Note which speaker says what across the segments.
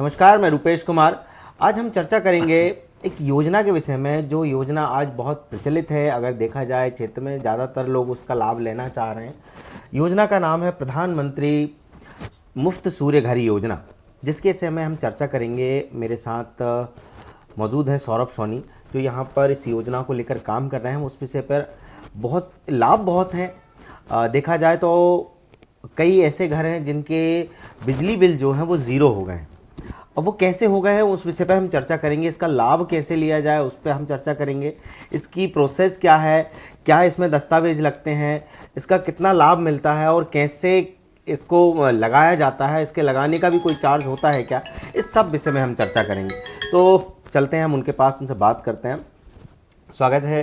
Speaker 1: नमस्कार, मैं रुपेश कुमार। आज हम चर्चा करेंगे एक योजना के विषय में, जो योजना आज बहुत प्रचलित है। अगर देखा जाए क्षेत्र में ज़्यादातर लोग उसका लाभ लेना चाह रहे हैं। योजना का नाम है प्रधानमंत्री मुफ्त सूर्य घर योजना, जिसके विषय में हम चर्चा करेंगे। मेरे साथ मौजूद हैं सौरभ सोनी, जो यहाँ पर इस योजना को लेकर काम कर रहे हैं। उस विषय पर बहुत लाभ बहुत हैं। देखा जाए तो कई ऐसे घर हैं जिनके बिजली बिल जो हैं वो ज़ीरो हो गए हैं। अब वो कैसे हो गए हैं, उस विषय पर हम चर्चा करेंगे। इसका लाभ कैसे लिया जाए, उस पर हम चर्चा करेंगे। इसकी प्रोसेस क्या है, क्या इसमें दस्तावेज लगते हैं, इसका कितना लाभ मिलता है और कैसे इसको लगाया जाता है, इसके लगाने का भी कोई चार्ज होता है क्या, इस सब विषय में हम चर्चा करेंगे। तो चलते हैं हम उनके पास, उनसे बात करते हैं। स्वागत है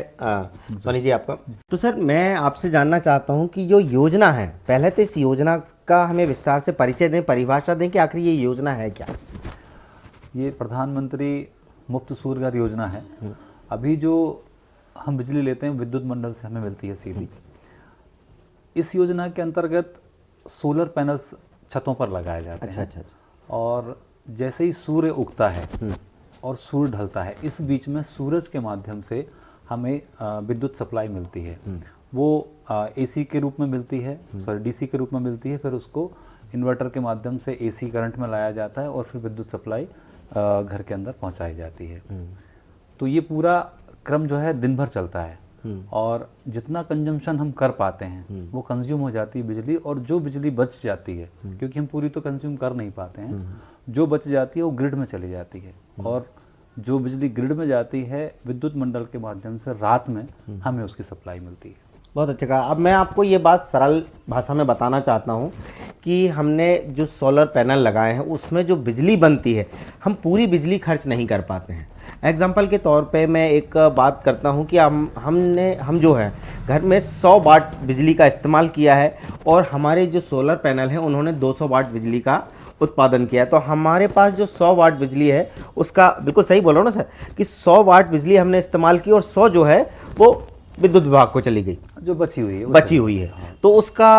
Speaker 1: सोनी जी आपका। तो सर, मैं आपसे जानना चाहता हूं कि जो योजना है, पहले तो इस योजना का हमें विस्तार से परिचय दें, परिभाषा दें कि आखिर ये योजना है क्या।
Speaker 2: ये प्रधानमंत्री मुफ्त सूर्य घर योजना है। अभी जो हम बिजली लेते हैं विद्युत मंडल से हमें मिलती है सीधी। इस योजना के अंतर्गत सोलर पैनल्स छतों पर लगाए जाते हैं। अच्छा। और जैसे ही सूर्य उगता है और सूर्य ढलता है, इस बीच में सूरज के माध्यम से हमें विद्युत सप्लाई मिलती है। वो एसी के रूप में मिलती है, डीसी के रूप में मिलती है। फिर उसको इन्वर्टर के माध्यम से एसी करंट में लाया जाता है और फिर विद्युत सप्लाई घर के अंदर पहुंचाई जाती है। तो ये पूरा क्रम जो है दिन भर चलता है और जितना कंजम्पशन हम कर पाते हैं वो कंज्यूम हो जाती है बिजली। और जो बिजली बच जाती है, क्योंकि हम पूरी तो कंज्यूम कर नहीं पाते हैं, जो बच जाती है वो ग्रिड में चली जाती है। और जो बिजली ग्रिड में जाती है विद्युत मंडल के माध्यम से रात में हमें उसकी सप्लाई मिलती है।
Speaker 1: बहुत अच्छा कहा। अब मैं आपको ये बात सरल भाषा में बताना चाहता हूँ कि हमने जो सोलर पैनल लगाए हैं उसमें जो बिजली बनती है, हम पूरी बिजली खर्च नहीं कर पाते हैं। एग्जाम्पल के तौर पे मैं एक बात करता हूँ कि हम जो है घर में 100 वाट बिजली का इस्तेमाल किया है और हमारे जो सोलर पैनल हैं उन्होंने 200 वाट बिजली का उत्पादन किया है। तो हमारे पास जो 100 वाट बिजली है उसका, बिल्कुल सही बोल रहा हूँ ना सर, कि 100 वाट बिजली हमने इस्तेमाल की और 100 जो है वो विद्युत विभाग को चली गई,
Speaker 2: जो बची हुई है।
Speaker 1: तो उसका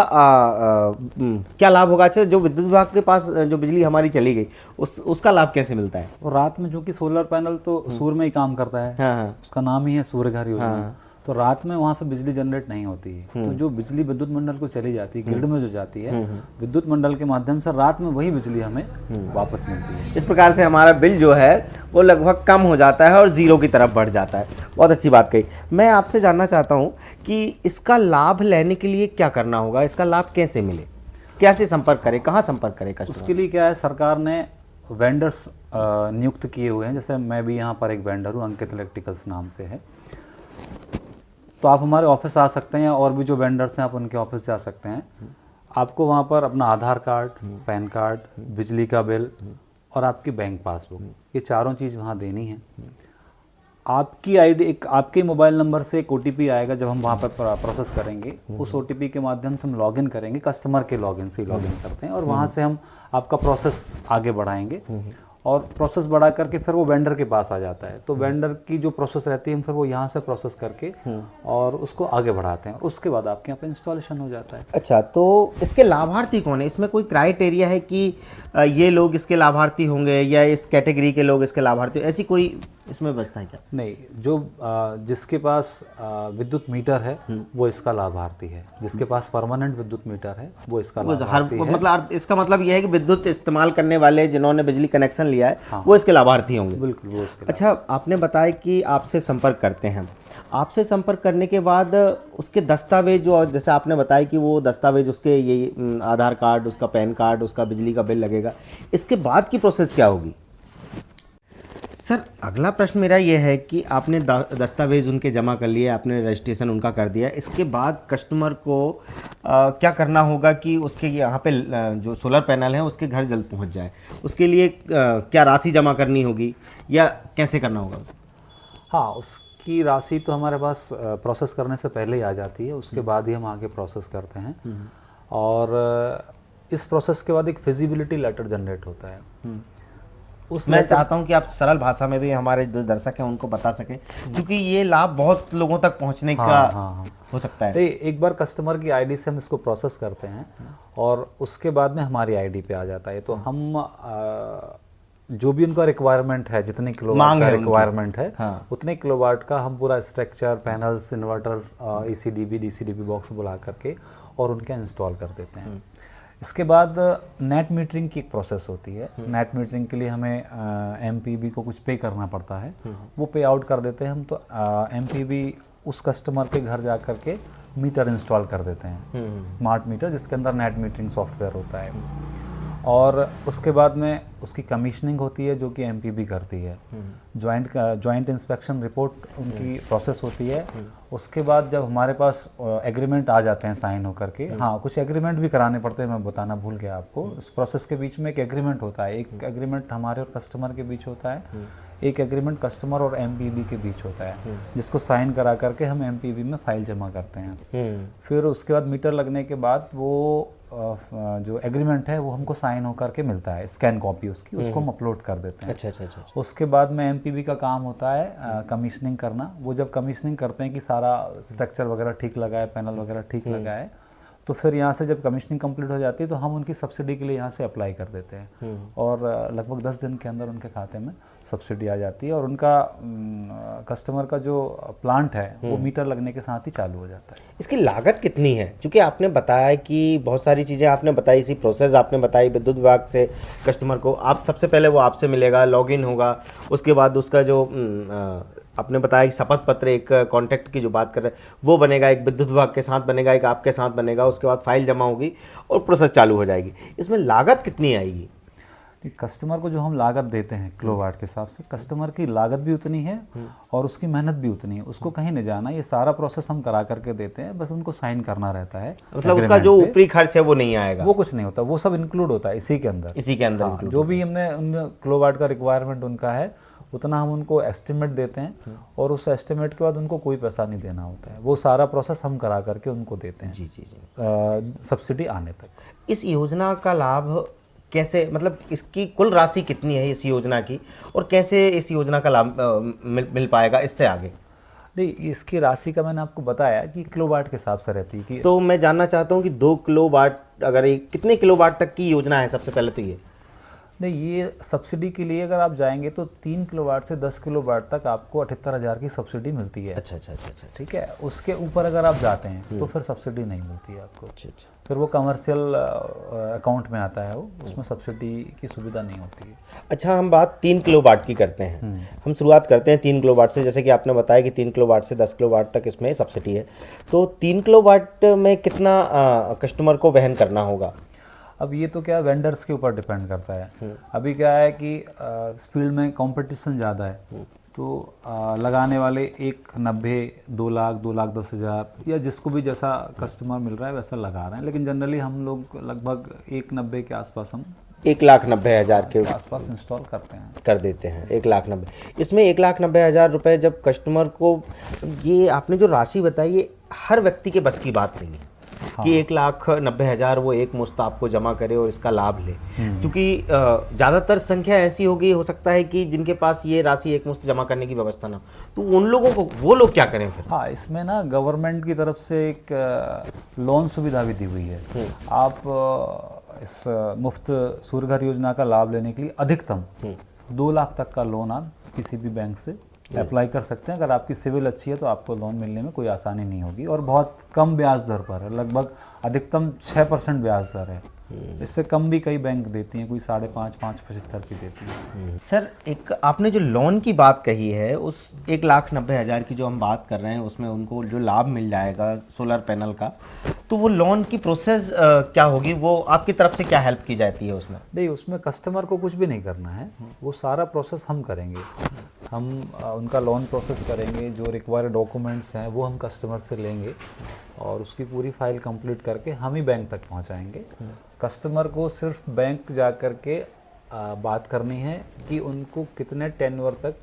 Speaker 1: क्या लाभ होगा। अच्छा, जो विद्युत विभाग के पास जो बिजली हमारी चली गई उसका लाभ कैसे मिलता है।
Speaker 2: और रात में, जो कि सोलर पैनल तो सूर्य में ही काम करता है। हाँ। उसका नाम ही है सूर्य घर योजना। तो रात में वहाँ पे बिजली जनरेट नहीं होती है। तो जो बिजली विद्युत मंडल को चली जाती है, ग्रिड में जो जाती है विद्युत मंडल के माध्यम से, रात में वही बिजली हमें वापस मिलती है।
Speaker 1: इस प्रकार से हमारा बिल जो है वो लगभग कम हो जाता है और जीरो की तरफ बढ़ जाता है। बहुत अच्छी बात कही। मैं आपसे जानना चाहता हूँ कि इसका लाभ लेने के लिए क्या करना होगा, इसका लाभ कैसे मिले, कैसे संपर्क करें, कहाँ संपर्क करें कस्टमर।
Speaker 2: उसके लिए क्या है, सरकार ने वेंडर्स नियुक्त किए हुए हैं। जैसे मैं भी यहाँ पर एक वेंडर हूँ, अंकित इलेक्ट्रिकल्स नाम से है। तो आप हमारे ऑफिस आ सकते हैं और भी जो वेंडर्स हैं आप उनके ऑफिस जा सकते हैं। आपको वहाँ पर अपना आधार कार्ड, पैन कार्ड, बिजली का बिल और आपकी बैंक पासबुक, ये चारों चीज़ वहाँ देनी है। आपकी आईडी, एक आपके मोबाइल नंबर से एक ओटीपी आएगा जब हम वहाँ पर प्रोसेस करेंगे। उस ओटीपी के माध्यम से हम लॉगिन करेंगे, कस्टमर के लॉगिन से लॉगिन करते हैं और वहाँ से हम आपका प्रोसेस आगे बढ़ाएंगे। और प्रोसेस बढ़ा करके फिर वो वेंडर के पास आ जाता है। तो वेंडर की जो प्रोसेस रहती है हम फिर वो यहाँ से प्रोसेस करके और उसको आगे बढ़ाते हैं। उसके बाद आपके यहाँ पे इंस्टॉलेशन हो जाता है।
Speaker 1: अच्छा, तो इसके लाभार्थी कौन है? इसमें कोई क्राइटेरिया है कि ये लोग इसके लाभार्थी होंगे या इस कैटेगरी के लोग इसके लाभार्थी, ऐसी कोई इसमें व्यवस्था है क्या?
Speaker 2: नहीं, जो जिसके पास विद्युत मीटर है वो इसका लाभार्थी है। जिसके पास परमानेंट विद्युत मीटर है वो इसका लाभार्थी है।
Speaker 1: मतलब इसका मतलब यह है कि विद्युत इस्तेमाल करने वाले जिन्होंने बिजली कनेक्शन लिया है, हाँ, वो इसके लाभार्थी होंगे।
Speaker 2: बिल्कुल, वो इसके।
Speaker 1: अच्छा, आपने बताया कि आपसे संपर्क करते हैं। आपसे संपर्क करने के बाद उसके दस्तावेज, जो जैसे आपने बताया कि वो दस्तावेज उसके ये आधार कार्ड, उसका पैन कार्ड, उसका बिजली का बिल लगेगा, इसके बाद की प्रोसेस क्या होगी? सर, अगला प्रश्न मेरा ये है कि आपने दस्तावेज उनके जमा कर लिए, आपने रजिस्ट्रेशन उनका कर दिया, इसके बाद कस्टमर को क्या करना होगा कि उसके यहाँ पे जो सोलर पैनल है उसके घर जल्द पहुँच जाए? उसके लिए क्या राशि जमा करनी होगी या कैसे करना होगा?
Speaker 2: हाँ, उसकी राशि तो हमारे पास प्रोसेस करने से पहले ही आ जाती है। उसके बाद ही हम आगे प्रोसेस करते हैं। और इस प्रोसेस के बाद एक फिजिबिलिटी लेटर जनरेट होता है।
Speaker 1: मैं चाहता हूं कि आप सरल भाषा में भी हमारे जो दर्शक हैं उनको बता सकें, क्योंकि ये लाभ बहुत लोगों तक पहुंचने का हो सकता है।
Speaker 2: एक बार कस्टमर की आईडी से हम इसको प्रोसेस करते हैं और उसके बाद में हमारी आईडी पे आ जाता है। तो हम जो भी उनका रिक्वायरमेंट है, जितने किलोवाट
Speaker 1: मांग
Speaker 2: का
Speaker 1: है उनकी।
Speaker 2: रिक्वायरमेंट है,
Speaker 1: हाँ।
Speaker 2: उतने किलोवाट का हम पूरा structure, panels, inverter, ECDB, DCDB box बुला करके और उनके इंस्टॉल कर देते हैं। इसके बाद नेट मीटरिंग की एक प्रोसेस होती है। नेट मीटरिंग के लिए हमें MPB को कुछ पे करना पड़ता है, वो पे आउट कर देते हैं हम। तो MPB उस कस्टमर के घर जा करके मीटर इंस्टॉल कर देते हैं, स्मार्ट मीटर, जिसके अंदर नेट मीटरिंग सॉफ्टवेयर होता है। और उसके बाद में उसकी कमीशनिंग होती है, जो कि MPB करती है। जॉइंट इंस्पेक्शन रिपोर्ट उनकी प्रोसेस होती है। उसके बाद जब हमारे पास एग्रीमेंट आ जाते हैं साइन होकर के, हाँ कुछ एग्रीमेंट भी कराने पड़ते हैं, मैं बताना भूल गया आपको। इस प्रोसेस के बीच में एक एग्रीमेंट होता है, एक एग्रीमेंट हमारे और कस्टमर के बीच होता है, एक एग्रीमेंट कस्टमर और MPB के बीच होता है, जिसको साइन करा करके हम MPB में फाइल जमा करते हैं। फिर उसके बाद मीटर लगने के बाद वो जो एग्रीमेंट है वो हमको साइन होकर के मिलता है, स्कैन कॉपी उसकी, उसको हम अपलोड कर देते हैं।
Speaker 1: अच्छा।
Speaker 2: उसके बाद में MPB का काम होता है कमीशनिंग करना। वो जब कमीशनिंग करते हैं कि सारा स्ट्रक्चर वगैरह ठीक लगा है, पैनल वगैरह ठीक लगा है, तो फिर यहाँ से जब कमीशनिंग कंप्लीट हो जाती है तो हम उनकी सब्सिडी के लिए यहाँ से अप्लाई कर देते हैं, और लगभग 10 दिन के अंदर उनके खाते में सब्सिडी आ जाती है, और उनका कस्टमर का जो प्लांट है वो मीटर लगने के साथ ही चालू हो जाता है।
Speaker 1: इसकी लागत कितनी है? क्योंकि आपने बताया कि बहुत सारी चीज़ें आपने बताई, इसी प्रोसेस आपने बताई विद्युत विभाग से कस्टमर को। आप सबसे पहले वो आपसे मिलेगा, लॉगिन होगा, उसके बाद उसका जो आपने बताया कि शपथ पत्र, एक कॉन्टैक्ट की जो बात कर रहे हैं वो बनेगा, एक विद्युत विभाग के साथ बनेगा, एक आपके साथ बनेगा, उसके बाद फाइल जमा होगी और प्रोसेस चालू हो जाएगी। इसमें लागत कितनी आएगी?
Speaker 2: कस्टमर को जो हम लागत देते हैं किलोवाट के हिसाब से, कस्टमर की लागत भी उतनी है और उसकी मेहनत भी उतनी है। उसको कहीं नहीं जाना, ये सारा प्रोसेस हम करा करके देते हैं, बस उनको साइन करना रहता है।
Speaker 1: मतलब उसका जो ऊपरी खर्च है वो नहीं आएगा?
Speaker 2: वो कुछ नहीं होता, वो सब इंक्लूड होता है इसी के अंदर।
Speaker 1: इसी के अंदर
Speaker 2: हाँ, जो भी हमने उन किलोवाट का रिक्वायरमेंट उनका है उतना हम उनको एस्टिमेट देते हैं, और उस एस्टिमेट के बाद उनको कोई पैसा नहीं देना होता है। वो सारा प्रोसेस हम करा करके उनको देते हैं,
Speaker 1: जी।
Speaker 2: सब्सिडी आने तक।
Speaker 1: इस योजना का लाभ कैसे, मतलब इसकी कुल राशि कितनी है इस योजना की, और कैसे इस योजना का लाभ मिल पाएगा इससे आगे?
Speaker 2: नहीं, इसकी राशि का मैंने आपको बताया कि किलोवाट के हिसाब से रहती है कि
Speaker 1: तो मैं जानना चाहता हूँ कि 2 किलोवाट, अगर ये कितने किलोवाट तक की योजना है? सबसे पहले तो ये
Speaker 2: नहीं, ये सब्सिडी के लिए अगर आप जाएंगे तो 3 किलोवाट से 10 किलोवाट तक आपको 78,000 की सब्सिडी मिलती है।
Speaker 1: अच्छा।
Speaker 2: ठीक है, उसके ऊपर अगर आप जाते हैं तो फिर सब्सिडी नहीं मिलती है आपको।
Speaker 1: अच्छा।
Speaker 2: फिर वो कमर्शियल अकाउंट में आता है, वो उसमें सब्सिडी की सुविधा नहीं होती है।
Speaker 1: अच्छा, हम बात 3 किलोवाट की करते हैं। हम शुरुआत करते हैं 3 किलोवाट से। जैसे कि आपने बताया कि 3 किलोवाट से 10 किलोवाट तक इसमें सब्सिडी है, तो 3 किलोवाट में कितना कस्टमर को वहन करना होगा?
Speaker 2: अब ये तो क्या वेंडर्स के ऊपर डिपेंड करता है। अभी क्या है कि स्पीड में कंपटीशन ज़्यादा है, तो लगाने वाले 1,90,000, 2 लाख, 2,10,000 या जिसको भी जैसा कस्टमर मिल रहा है वैसा लगा रहे हैं। लेकिन जनरली हम लोग लगभग 1,90,000 के आसपास, हम
Speaker 1: 1,90,000 के
Speaker 2: आसपास इंस्टॉल करते हैं,
Speaker 1: कर देते हैं। 1,90,000, इसमें 1,90,000 रुपये जब कस्टमर को, ये आपने जो राशि बताई ये हर व्यक्ति के बस की बात नहीं है कि 1,90,000 वो एक मुश्त आपको जमा करे और इसका लाभ ले, क्योंकि ज़्यादातर संख्या ऐसी होगी, हो सकता है कि जिनके पास ये राशि एक मुश्त जमा करने की व्यवस्था ना, तो उन लोगों को, वो लोग क्या करें फिर?
Speaker 2: हाँ, इसमें ना गवर्नमेंट की तरफ से एक लोन सुविधा भी दी हुई है। आप इस मुफ्त सूर्यघर योजना का लाभ लेने के लिए अधिकतम 2 लाख तक का लोन आप किसी भी बैंक से अप्लाई कर सकते हैं। अगर आपकी सिविल अच्छी है तो आपको लोन मिलने में कोई आसानी नहीं होगी, और बहुत कम ब्याज दर पर है, लगभग अधिकतम 6% ब्याज दर है। इससे कम भी कई बैंक देती हैं, कोई 5.5, 5.75 की देती है।
Speaker 1: सर, एक आपने जो लोन की बात कही है, उस 1,90,000 की जो हम बात कर रहे हैं, उसमें उनको जो लाभ मिल जाएगा सोलर पैनल का, तो वो लोन की प्रोसेस क्या होगी? वो आपकी तरफ से क्या हेल्प की जाती है उसमें?
Speaker 2: नहीं, उसमें कस्टमर को कुछ भी नहीं करना है, वो सारा प्रोसेस हम करेंगे। हम उनका लोन प्रोसेस करेंगे, जो रिक्वायर्ड डॉक्यूमेंट्स हैं वो हम कस्टमर से लेंगे, और उसकी पूरी फाइल कंप्लीट करके हम ही बैंक तक पहुंचाएंगे। कस्टमर को सिर्फ बैंक जा कर के बात करनी है कि उनको कितने टेन्योर तक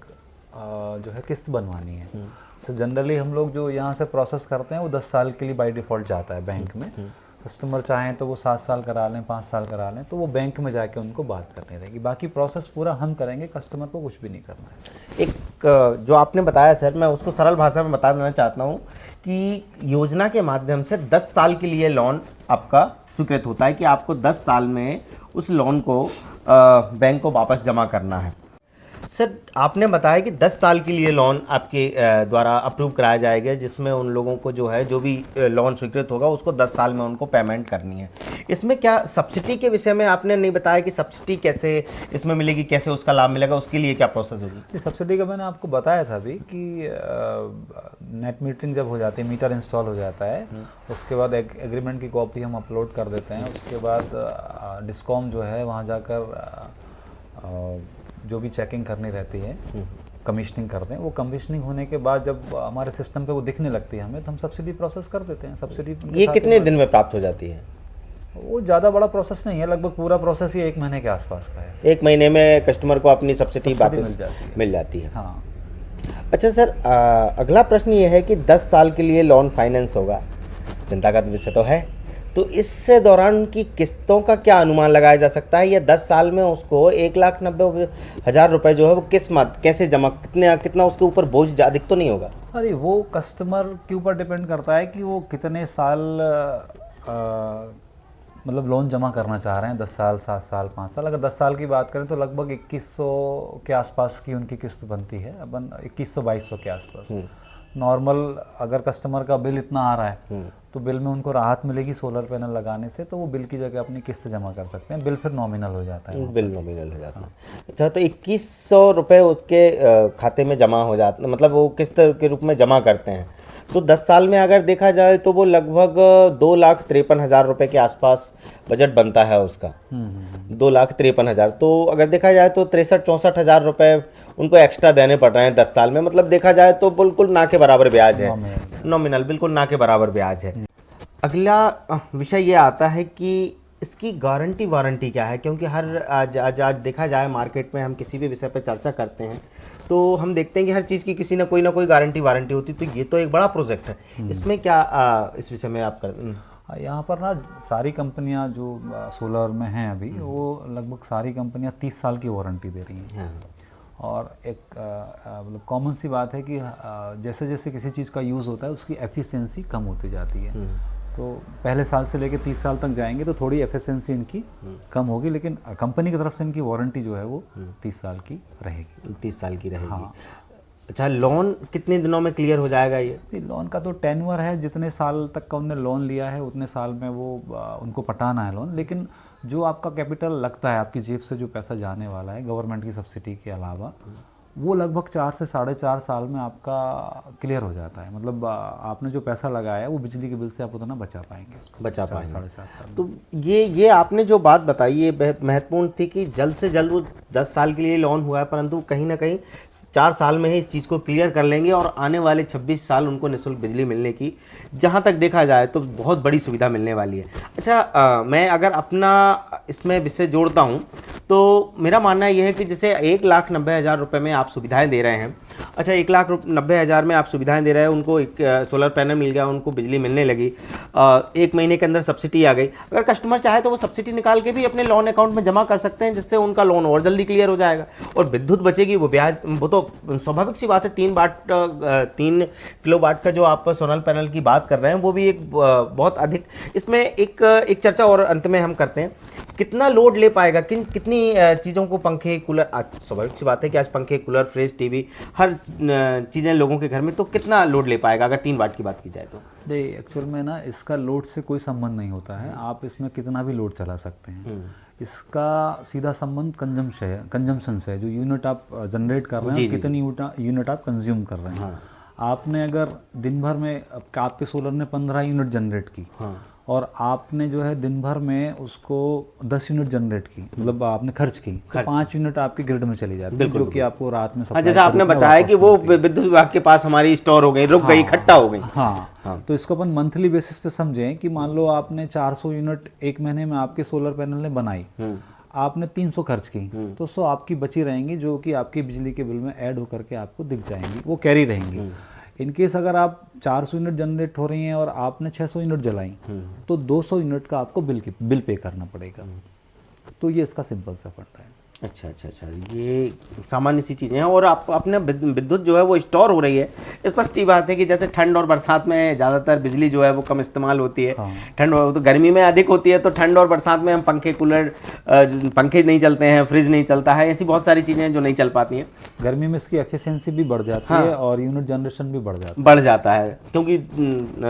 Speaker 2: जो है किस्त बनवानी है। सो जनरली हम लोग जो यहाँ से प्रोसेस करते हैं वो 10 साल के लिए बाय डिफ़ॉल्ट जाता है बैंक में। कस्टमर चाहें तो वो 7 साल करा लें, 5 साल करा लें, तो वो बैंक में जाके उनको बात करनी रहेगी। बाकी प्रोसेस पूरा हम करेंगे, कस्टमर को कुछ भी नहीं करना है।
Speaker 1: एक जो आपने बताया सर, मैं उसको सरल भाषा में बता देना चाहता हूँ कि योजना के माध्यम से 10 साल के लिए लोन आपका स्वीकृत होता है कि आपको 10 साल में उस लोन को बैंक को वापस जमा करना है। सर, आपने बताया कि 10 साल के लिए लोन आपके द्वारा अप्रूव कराया जाएगा, जिसमें उन लोगों को जो है, जो भी लोन स्वीकृत होगा उसको 10 साल में उनको पेमेंट करनी है। इसमें क्या सब्सिडी के विषय में आपने नहीं बताया कि सब्सिडी कैसे इसमें मिलेगी, कैसे उसका लाभ मिलेगा, उसके लिए क्या प्रोसेस होगी?
Speaker 2: सब्सिडी का मैंने आपको बताया था अभी कि नेट मीटरिंग जब हो जाती है, मीटर इंस्टॉल हो जाता है, उसके बाद एग्रीमेंट की कॉपी हम अपलोड कर देते हैं। उसके बाद डिस्कॉम जो है वहाँ जाकर जो भी चेकिंग करनी रहती है, कमीशनिंग करते हैं। वो कमीशनिंग होने के बाद जब हमारे सिस्टम पे वो दिखने लगती है हमें, तो हम सब्सिडी प्रोसेस कर देते हैं। सब्सिडी
Speaker 1: ये कितने दिन में प्राप्त हो जाती है?
Speaker 2: वो ज़्यादा बड़ा प्रोसेस नहीं है, लगभग पूरा प्रोसेस ही 1 महीने के आसपास का है।
Speaker 1: 1 महीने में कस्टमर को अपनी सब्सिडी वापस मिल जाती है।
Speaker 2: हाँ।
Speaker 1: अच्छा सर, अगला प्रश्न ये है कि 10 साल के लिए लोन फाइनेंस होगा, चिंता का विषय तो है, तो इस दौरान उनकी किस्तों का क्या अनुमान लगाया जा सकता है? या 10 साल में उसको 1,90,000 रुपये जो है वो कैसे जमा, कितना उसके ऊपर बोझ अधिक तो नहीं होगा?
Speaker 2: अरे वो कस्टमर के ऊपर डिपेंड करता है कि वो कितने साल मतलब लोन जमा करना चाह रहे हैं, 10 साल, 7 साल, 5 साल। अगर 10 साल की बात करें तो लगभग 2100 के आसपास की उनकी किस्त बनती है, अपन 2100-2200 के आसपास। नॉर्मल अगर कस्टमर का बिल इतना आ रहा है तो बिल में उनको राहत मिलेगी सोलर पैनल लगाने से, तो वो बिल की जगह अपनी किस्त जमा कर सकते हैं। बिल फिर नॉमिनल हो जाता है।
Speaker 1: बिल नॉमिनल हो जाता है। अच्छा, तो 2100 रुपये उसके खाते में जमा हो जाते, मतलब वो किस्त के रूप में जमा करते हैं। तो 10 साल में अगर देखा जाए तो वो लगभग 2,53,000 रुपये के आसपास बजट बनता है उसका। 2,53,000। तो अगर देखा जाए तो 63-64 हज़ार रुपये उनको एक्स्ट्रा देने पड़ रहे हैं 10 साल में। मतलब देखा जाए तो बिल्कुल ना के बराबर ब्याज है, नॉमिनल बिल्कुल ना के बराबर ब्याज है। अगला विषय ये आता है कि इसकी गारंटी वारंटी क्या है? क्योंकि हर आज देखा जाए मार्केट में, हम किसी भी विषय पर चर्चा करते हैं तो हम देखते हैं कि हर चीज़ की किसी ना कोई गारंटी वारंटी होती। तो ये तो एक बड़ा प्रोजेक्ट है, इसमें क्या इस विषय में आप कर
Speaker 2: यहाँ पर ना सारी कंपनियां जो सोलर में हैं अभी, वो लगभग सारी कंपनियां 30 साल की वारंटी दे रही हैं। और एक मतलब कॉमन सी बात है कि जैसे जैसे किसी चीज़ का यूज़ होता है उसकी एफिशिएंसी कम होती जाती है। तो पहले साल से लेकर 30 साल तक जाएंगे तो थोड़ी एफिशिएंसी इनकी कम होगी, लेकिन कंपनी की तरफ से इनकी वारंटी जो है वो 30 साल की रहेगी।
Speaker 1: 30 साल की रहेगी।
Speaker 2: हाँ।
Speaker 1: अच्छा, लोन कितने दिनों में क्लियर हो जाएगा? ये
Speaker 2: लोन का तो टेन्योर है, जितने साल तक का उन्होंने लोन लिया है उतने साल में वो उनको पटाना है लोन। लेकिन जो आपका कैपिटल लगता है, आपकी जेब से जो पैसा जाने वाला है गवर्नमेंट की सब्सिडी के अलावा, वो लगभग 4 से 4.5 साल में आपका क्लियर हो जाता है। मतलब आपने जो पैसा लगाया है वो बिजली के बिल से आप उतना बचा पाएंगे
Speaker 1: 4.5
Speaker 2: साल।
Speaker 1: तो ये आपने जो बात बताई ये महत्वपूर्ण थी कि जल्द से जल्द वो 10 साल के लिए लोन हुआ है, परंतु कहीं ना कहीं 4 साल में ही इस चीज़ को क्लियर कर लेंगे और आने वाले 26 साल उनको निःशुल्क बिजली मिलने की, जहाँ तक देखा जाए तो बहुत बड़ी सुविधा मिलने वाली है। अच्छा, मैं अगर अपना इसमें विषय जोड़ता हूँ तो मेरा मानना यह है कि जैसे 1,90,000 रुपये में आप सुविधाएं दे रहे हैं। अच्छा, 1,90,000 में आप सुविधाएं दे रहे हैं, उनको एक सोलर पैनल मिल गया, उनको बिजली मिलने लगी, 1 महीने के अंदर सब्सिडी आ गई। अगर कस्टमर चाहे तो वो सब्सिडी निकाल के भी अपने लोन अकाउंट में जमा कर सकते हैं, जिससे उनका लोन और जल्दी क्लियर हो जाएगा और विद्युत बचेगी। वो ब्याज, वो तो स्वाभाविक सी बात है। 3 किलोवाट का जो आप सोलर पैनल की बात कर रहे हैं वो भी एक बहुत अधिक। इसमें एक चर्चा और अंत में हम करते हैं, कितना लोड ले पाएगा, कितनी चीज़ों को, पंखे, कूलर, आज स्वाभाविक सी बात है कि आज पंखे, कूलर, फ्रिज, टीवी, हर चीज़ें लोगों के घर में, तो कितना लोड ले पाएगा अगर 3 वाट की बात की जाए तो?
Speaker 2: देखिए, एक्चुअल में ना इसका लोड से कोई संबंध नहीं होता है। आप इसमें कितना भी लोड चला सकते हैं। इसका सीधा संबंध कंजम्पशन से है। जो यूनिट आप जनरेट कर रहे हैं, कितनी यूनिट आप कंज्यूम कर रहे हैं। आपने अगर दिन भर में आपके सोलर ने 15 यूनिट जनरेट की और आपने जो है दिन भर में उसको 10 यूनिट जनरेट की, मतलब आपने खर्च की, तो 5 यूनिट आपकी ग्रिड में चली जाती है, जो कि आपको रात में
Speaker 1: जैसे आपने बताया कि वो विद्युत विभाग के पास हमारी स्टोर हो गई, रुक गई, इकट्ठा हो गई।
Speaker 2: हाँ। तो इसको अपन मंथली बेसिस पे समझें कि मान लो आपने 400 यूनिट 1 महीने में आपके सोलर पैनल ने बनाई, आपने 300 खर्च की, तो 100 आपकी बची रहेंगी, जो कि आपकी बिजली के बिल में ऐड होकर के आपको दिख जाएंगी, वो कैरी रहेंगी। इनकेस अगर आप 400 यूनिट जनरेट हो रही हैं और आपने 600 यूनिट जलाई, तो 200 यूनिट का आपको बिल पे करना पड़ेगा। तो ये इसका सिंपल सा फंडा है।
Speaker 1: अच्छा अच्छा अच्छा, ये सामान्य सी चीज़ें हैं। और आप अपने विद्युत जो है वो स्टोर हो रही है। स्पष्ट ही बात है कि जैसे ठंड और बरसात में ज़्यादातर बिजली जो है वो कम इस्तेमाल होती है।
Speaker 2: हाँ।
Speaker 1: ठंड तो गर्मी में अधिक होती है, तो ठंड और बरसात में हम पंखे कूलर पंखे नहीं चलते हैं, फ्रिज नहीं चलता है, ऐसी बहुत सारी चीज़ें हैं जो नहीं चल पाती हैं।
Speaker 2: गर्मी में इसकी एफिशिएंसी भी बढ़ जाती
Speaker 1: हाँ।
Speaker 2: है और यूनिट जनरेशन भी
Speaker 1: बढ़ जाता है, क्योंकि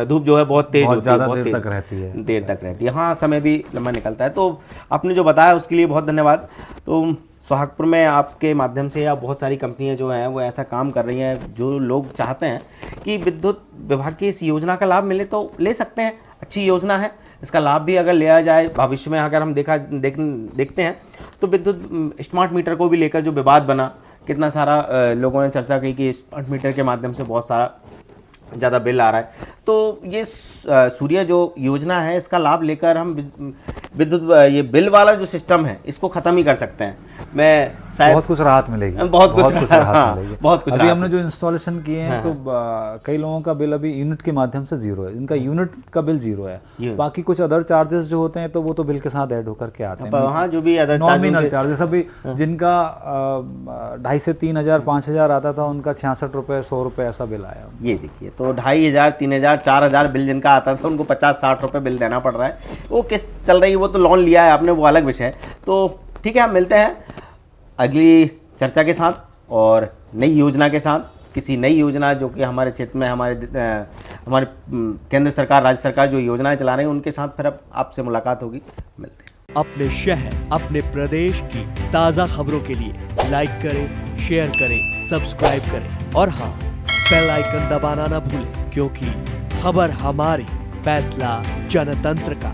Speaker 1: धूप जो है बहुत तेज
Speaker 2: बहुत
Speaker 1: होती है,
Speaker 2: ज़्यादा
Speaker 1: बहुत
Speaker 2: देर
Speaker 1: तेज
Speaker 2: तक रहती है।
Speaker 1: देर तक रहती है। हाँ, समय भी लंबा निकलता है। तो आपने जो बताया उसके लिए बहुत धन्यवाद। तो सोहागपुर में आपके माध्यम से या बहुत सारी कंपनियां जो हैं वो ऐसा काम कर रही हैं, जो लोग चाहते हैं कि विद्युत विभाग की इस योजना का लाभ मिले तो ले सकते हैं। अच्छी योजना है, इसका लाभ भी अगर लिया जाए भविष्य में, अगर हम देखते हैं तो विद्युत स्मार्ट मीटर को भी लेकर जो विवाद बना, कितना सारा लोगों ने चर्चा की कि स्मार्ट मीटर के माध्यम से बहुत सारा ज़्यादा बिल आ रहा है। तो ये सूर्य जो योजना है, इसका लाभ लेकर हम विद्युत ये बिल वाला जो सिस्टम है इसको ख़त्म ही कर सकते हैं। मैं शायद
Speaker 2: बहुत कुछ राहत मिलेगी,
Speaker 1: बहुत कुछ
Speaker 2: राहत
Speaker 1: हाँ,
Speaker 2: मिलेगी।
Speaker 1: बहुत कुछ
Speaker 2: अभी
Speaker 1: राहत
Speaker 2: हमने जो इंस्टॉलेशन किए हैं तो कई लोगों का बिल अभी यूनिट के माध्यम से जीरो है, इनका यूनिट का बिल जीरो है। बाकी कुछ अदर चार्जेस जो होते हैं तो वो तो बिल के साथ ऐड होकर के आते हैं।
Speaker 1: हाँ, जो भी अदर
Speaker 2: नॉमिनल चार्जेस अभी जिनका 2,500 से 3,000 5,000 आता था, उनका 66 रुपये 100 रुपये ऐसा बिल आया।
Speaker 1: ये देखिए, तो 2,500 3,000 4,000 बिल जिनका आता था उनको 50-60 रुपये बिल देना पड़ रहा है। वो किस चल रही है, वो तो लोन लिया है आपने, वो अलग विषय है। तो ठीक है, हम मिलते हैं अगली चर्चा के साथ और नई योजना के साथ, किसी नई योजना जो कि हमारे क्षेत्र में हमारे केंद्र सरकार राज्य सरकार जो योजनाएं चला रही हैं उनके साथ फिर अब आपसे मुलाकात होगी। मिलते हैं।
Speaker 3: अपने शहर अपने प्रदेश की ताज़ा खबरों के लिए लाइक करें, शेयर करें, सब्सक्राइब करें और हाँ, बेल आइकन दबाना ना भूलें, क्योंकि खबर हमारी, फैसला जनतंत्र का।